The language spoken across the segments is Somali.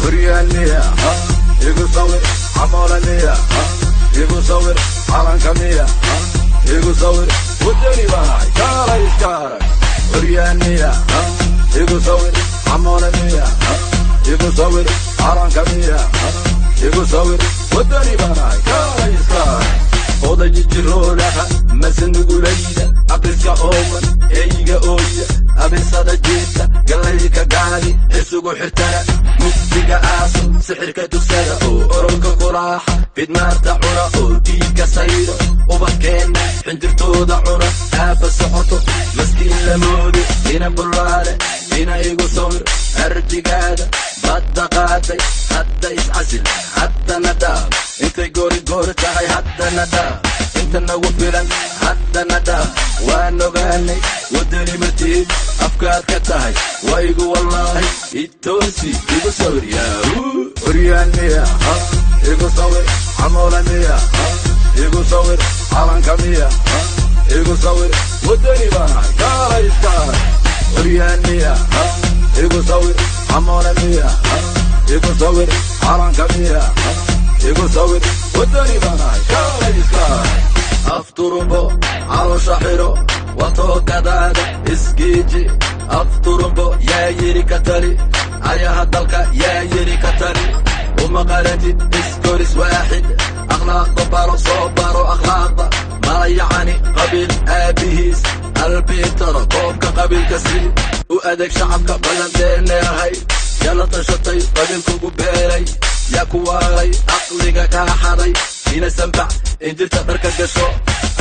وريانية يقول صور عمولانية يقول صور عالنكمية يقول صور ودني باي كارا يسكارك وريانية يقول صور عمولانية يقول صور عالنكمية يقول صور ودني باي كارا يسكارك oday jiroodaha masandugu leeyda abriska ooman eeyga ooya abisada jeeta galayka gaali isugu xirtana mugdiga aaso sixirka dugsada oo oronka quraaxa fidmaarta cuna oo diiga sayro ubakeena xindirtooda cuna aaba socoto maskiin la moodi ina bulaale ina igu sawir ardigaada badda qaatay hadda iscasil hadda nadaa intay goori tahay hadda nadaa inta nagu filan hadda nadaa waan ogaanay wadani martiid afkaad ka tahay waygu wallaahi itoosi igu sawir yaahuu وريانية igu sawir عمولانية igu sawir عالنكمية igu sawir wadani baanahay kaala iskaar وريانية igu sawir عمولانية igu sawir عالنكمية igu sawir wadani baanahay kaala iskaar afturumbo caloosha xiro wato kadaada isgiiji afturumbo yaa yiri ka tali ayaha dalka yaa yiri ka tali uma qalatid iskoris waaxid akhlaaqda baro soo baro akhlaaqda mala yacani qabiil aabihiis albiitaro koobka qabiilka si u adeeg shacabka ballandeeneahay yala tashatay qabiilkugu beeray yaa ku waaray aqliga kaa xaday ina sanbax injirta dharka gasho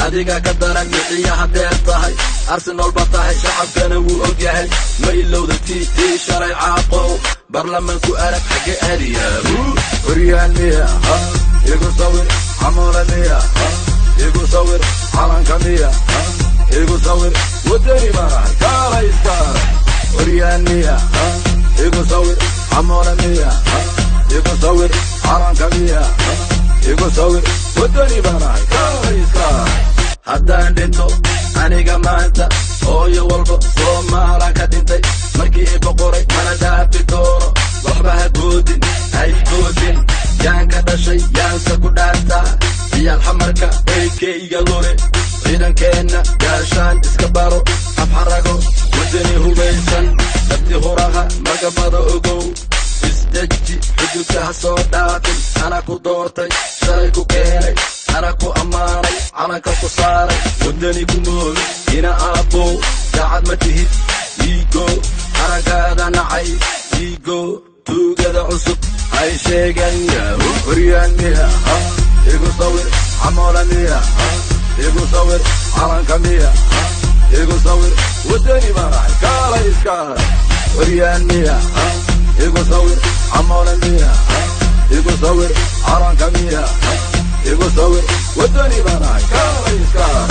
adiga ka daran mixiya hadeer tahay arsenal ba tahay shacabkana wuu ogyahay ma ilowda tii shalay caaqow barlamanku arag xagge aadiyaahu وريانية igu sawir عمولانية igu sawir عالنكمية igu sawir wadani baanahay kaala iskaar وريانية igu sawir عمولانية igu sawir عالنكمية igu sawir wadani baanahay kaala iskaar haddaan dhinto aniga maanta hooyo walba Soomaala ka dhintay markii ay boqoray mana dhaafi doono waxba ha goodin hay goodin yaan ka dhashay yaanse ku dhaartaa iyaal xamarka eykeyga lure ciidankeenna gaashaan iska baro afxarago wadani hubaysan dabti huraha magabada ogow isdeji xududka ha soo dhaafin ana ku doortay shalay ku keenay ana ku ammaanay calanka ku saaray wadani ku nool ina aabbow daacad ma tihid iigo aragaada nacay iigo tuugada cusub hay sheegan yahu وريانية igu sawir عمولانية igu sawir عالنكمية igu sawir wadani baanahay kaala iskaar وريانية igu sawir عمولانية igu sawir عالنكمية igu sawir wadani baanahay kaala iskaar